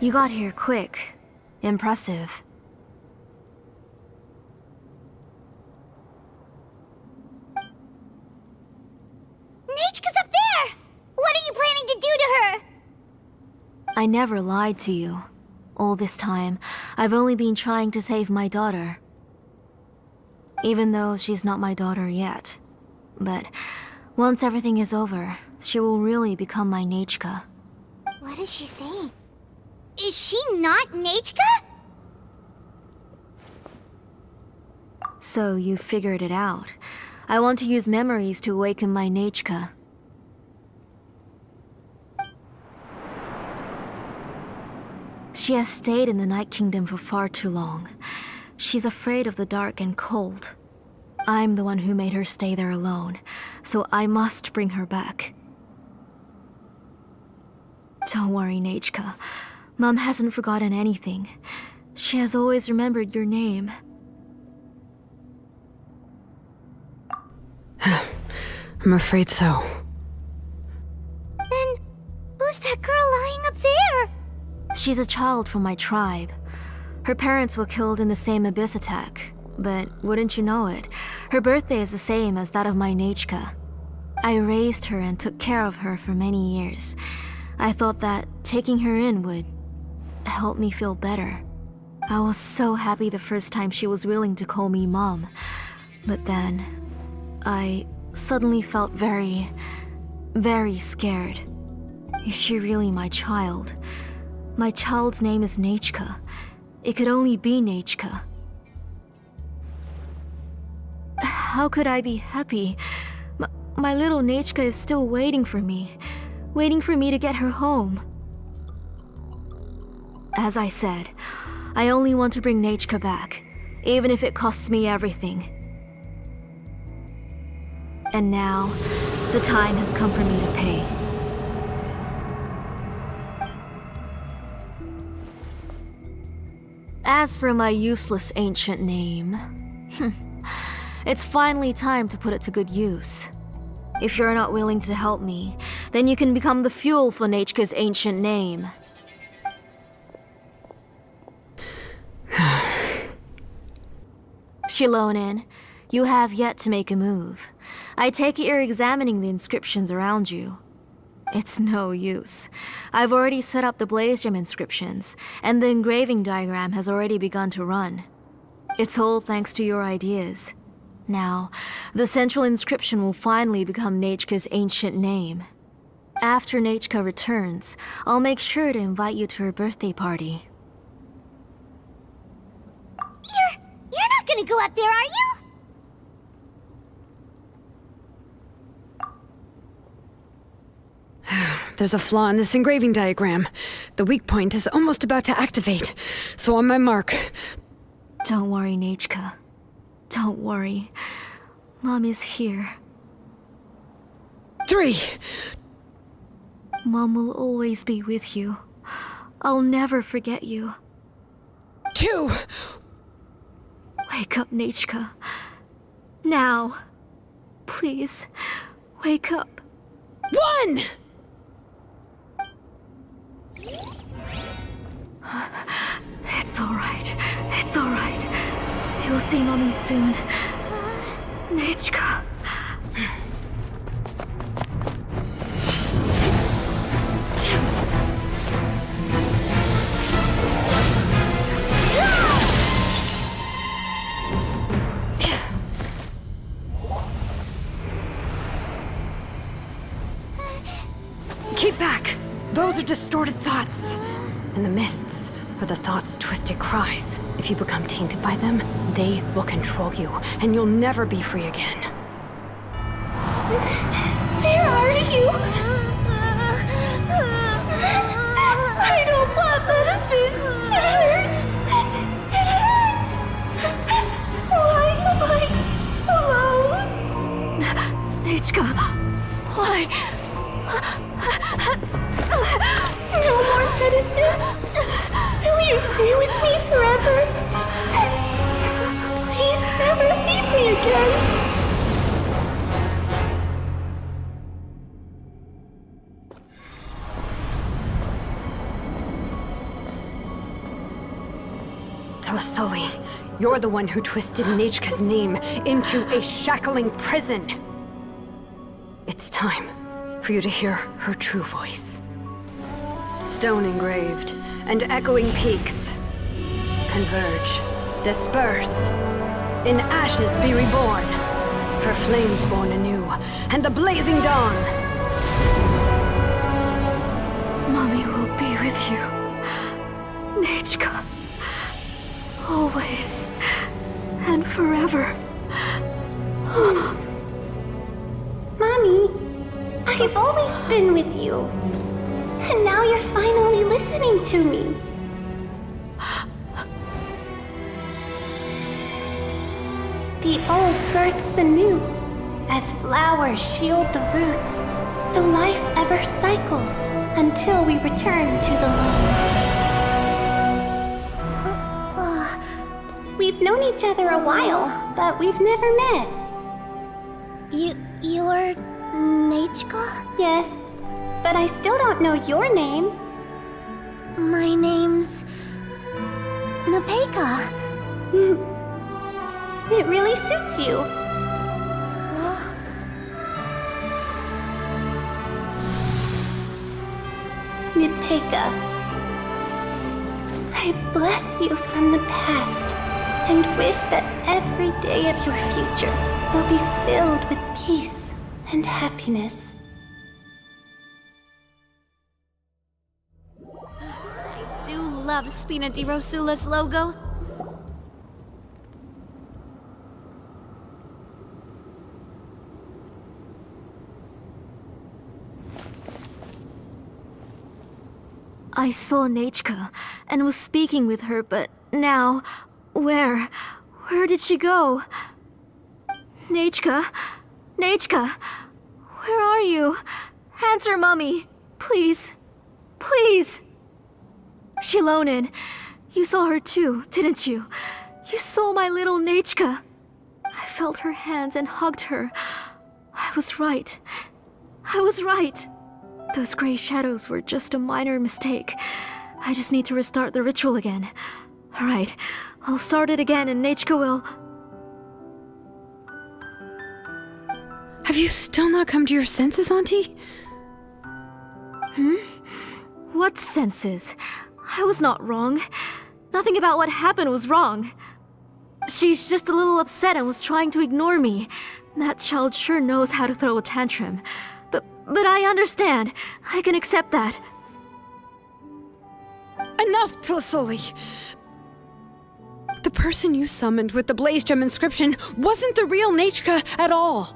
You got here quick. Impressive. Nechca's up there! What are you planning to do to her? I never lied to you. All this time, I've only been trying to save my daughter. Even though she's not my daughter yet. But once everything is over, she will really become my Nechca. What is she saying? Is she not Nechca? So you figured it out. I want to use memories to awaken my Nechca. She has stayed in the Night Kingdom for far too long. She's afraid of the dark and cold. I'm the one who made her stay there alone, so I must bring her back. Don't worry, Nechca. Mom hasn't forgotten anything. She has always remembered your name. I'm afraid so. Then, who's that girl lying up there? She's a child from my tribe. Her parents were killed in the same abyss attack. But wouldn't you know it, her birthday is the same as that of my Nechca. I raised her and took care of her for many years. I thought that taking her in would help me feel better. I was so happy the first time she was willing to call me Mom. But then, I suddenly felt very, very scared. Is she really my child? My child's name is Nechca. It could only be Nechca. How could I be happy? My little Nechca is still waiting for me to get her home. As I said, I only want to bring Nechca back, even if it costs me everything. And now, the time has come for me to pay. As for my useless ancient name, it's finally time to put it to good use. If you're not willing to help me, then you can become the fuel for Nechca's ancient name. Shilonin, you have yet to make a move. I take it you're examining the inscriptions around you. It's no use. I've already set up the Blaze Gem inscriptions, and the engraving diagram has already begun to run. It's all thanks to your ideas. Now, the central inscription will finally become Nechca's ancient name. After Nechca returns, I'll make sure to invite you to her birthday party. You're not gonna go up there, are you? There's a flaw in this engraving diagram. The weak point is almost about to activate. So on my mark. Don't worry, Nechca. Don't worry. Mom is here. 3. Mom will always be with you. I'll never forget you. 2. Wake up, Nechca. Now. Please, wake up. 1! It's alright. It's alright. You'll see Mommy soon. Nechca. Keep back! Those are distorted thoughts. And the mists are the thoughts' twisted cries. If you become tainted by them, they will control you, and you'll never be free again. Where are you? I don't want medicine. It hurts. It hurts. Why am I alone? Nechca, why? No more medicine. Will you stay with me forever? Please never leave me again. Tlazolli, you're the one who twisted Nechca's name into a shackling prison. It's time for you to hear her true voice. Stone engraved and echoing peaks converge, disperse, in ashes be reborn, for flames born anew, and the blazing dawn. Mommy will be with you. Nechca. Always. And forever. Mommy, I've always been with you. And now you're finally listening to me. The old births the new, as flowers shield the roots, so life ever cycles until we return to the loam. We've known each other a while, but we've never met. You're Nechca? Yes, but I still don't know your name. My name's Nepecha. It really suits you. Nepecha, I bless you from the past and wish that every day of your future will be filled with peace and happiness. I do love Spina di Rosula's logo. I saw Nechca and was speaking with her, but now, where did she go? Nechca? Nechca? Where are you? Answer, Mummy. Please. Please. Shilonen, you saw her too, didn't you? You saw my little Nechca. I felt her hands and hugged her. I was right. I was right. Those gray shadows were just a minor mistake. I just need to restart the ritual again. Alright, I'll start it again and Nechca will... Have you still not come to your senses, Auntie? What senses? I was not wrong. Nothing about what happened was wrong. She's just a little upset and was trying to ignore me. That child sure knows how to throw a tantrum. But I understand. I can accept that. Enough, Tlazolli! The person you summoned with the Blaze Gem inscription wasn't the real Nechca at all.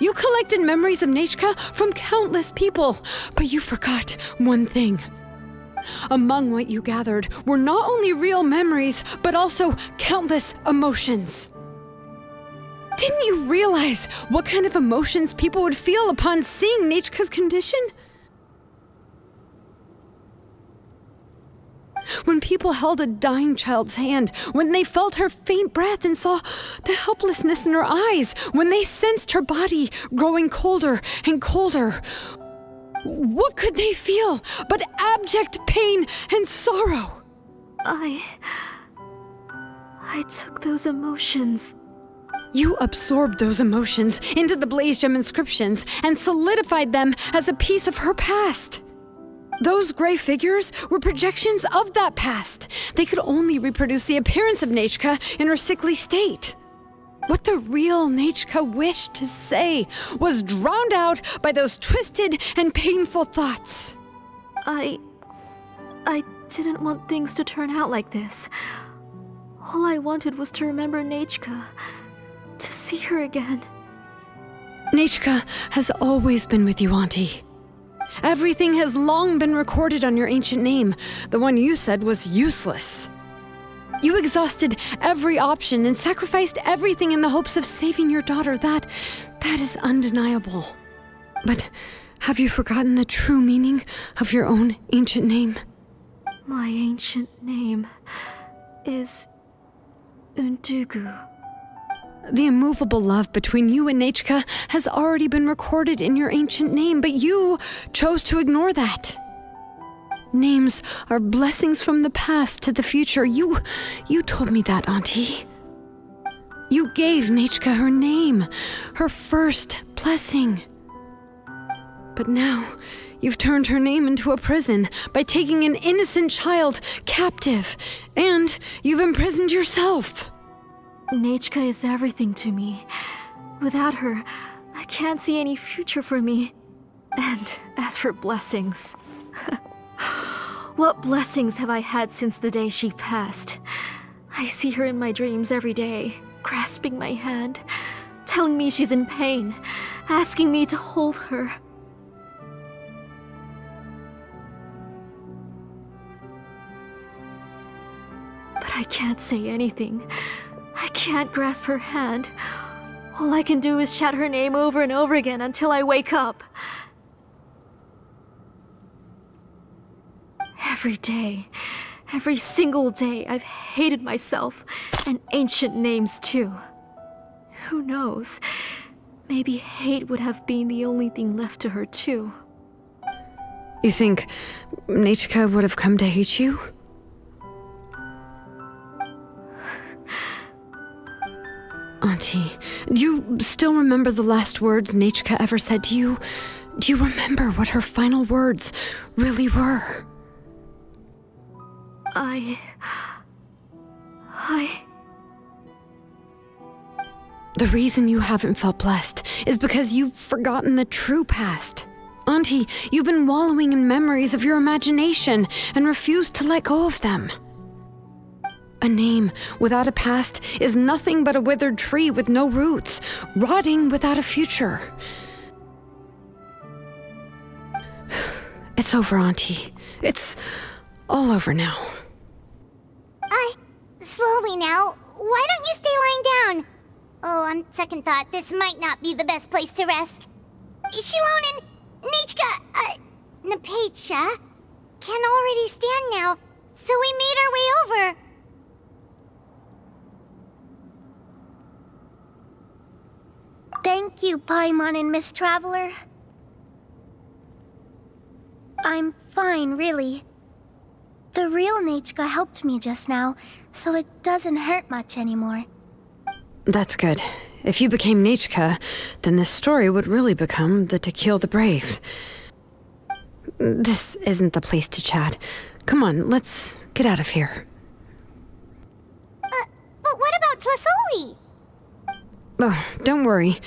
You collected memories of Nechca from countless people, but you forgot one thing. Among what you gathered were not only real memories, but also countless emotions. Didn't you realize what kind of emotions people would feel upon seeing Nechca's condition? When people held a dying child's hand, when they felt her faint breath and saw the helplessness in her eyes, when they sensed her body growing colder and colder, what could they feel but abject pain and sorrow? I took those emotions. You absorbed those emotions into the Blaze Gem inscriptions and solidified them as a piece of her past. Those gray figures were projections of that past. They could only reproduce the appearance of Nechca in her sickly state. What the real Nechca wished to say was drowned out by those twisted and painful thoughts. I didn't want things to turn out like this. All I wanted was to remember Nechca, to see her again. Nechca has always been with you, Auntie. Everything has long been recorded on your ancient name. The one you said was useless. You exhausted every option and sacrificed everything in the hopes of saving your daughter. That is undeniable. But have you forgotten the true meaning of your own ancient name? My ancient name is Undugu. The immovable love between you and Nechca has already been recorded in your ancient name, but you chose to ignore that. Names are blessings from the past to the future. You told me that, Auntie. You gave Nechca her name, her first blessing. But now, you've turned her name into a prison by taking an innocent child captive, and you've imprisoned yourself. Nechca is everything to me. Without her, I can't see any future for me. And as for blessings... What blessings have I had since the day she passed? I see her in my dreams every day, grasping my hand, telling me she's in pain, asking me to hold her. But I can't say anything. I can't grasp her hand. All I can do is shout her name over and over again until I wake up. Every day, every single day, I've hated myself, and ancient names too. Who knows? Maybe hate would have been the only thing left to her too. You think Nechca would have come to hate you? Auntie, do you still remember the last words Nechca ever said to you? Do you remember what her final words really were? The reason you haven't felt blessed is because you've forgotten the true past. Auntie, you've been wallowing in memories of your imagination and refused to let go of them. A name without a past is nothing but a withered tree with no roots, rotting without a future. It's over, Auntie. It's all over now. Slowly now. Why don't you stay lying down? Oh, on second thought, this might not be the best place to rest. Shilon and Nechca, Nepecha, can already stand now, so we made our way over. Thank you, Paimon and Miss Traveler. I'm fine, really. The real Nechca helped me just now, so it doesn't hurt much anymore. That's good. If you became Nechca, then this story would really become the To Kill the Brave. This isn't the place to chat. Come on, let's get out of here. But what about Tlazolli? Oh, don't worry.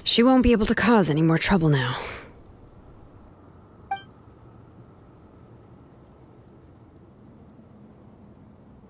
She won't be able to cause any more trouble now.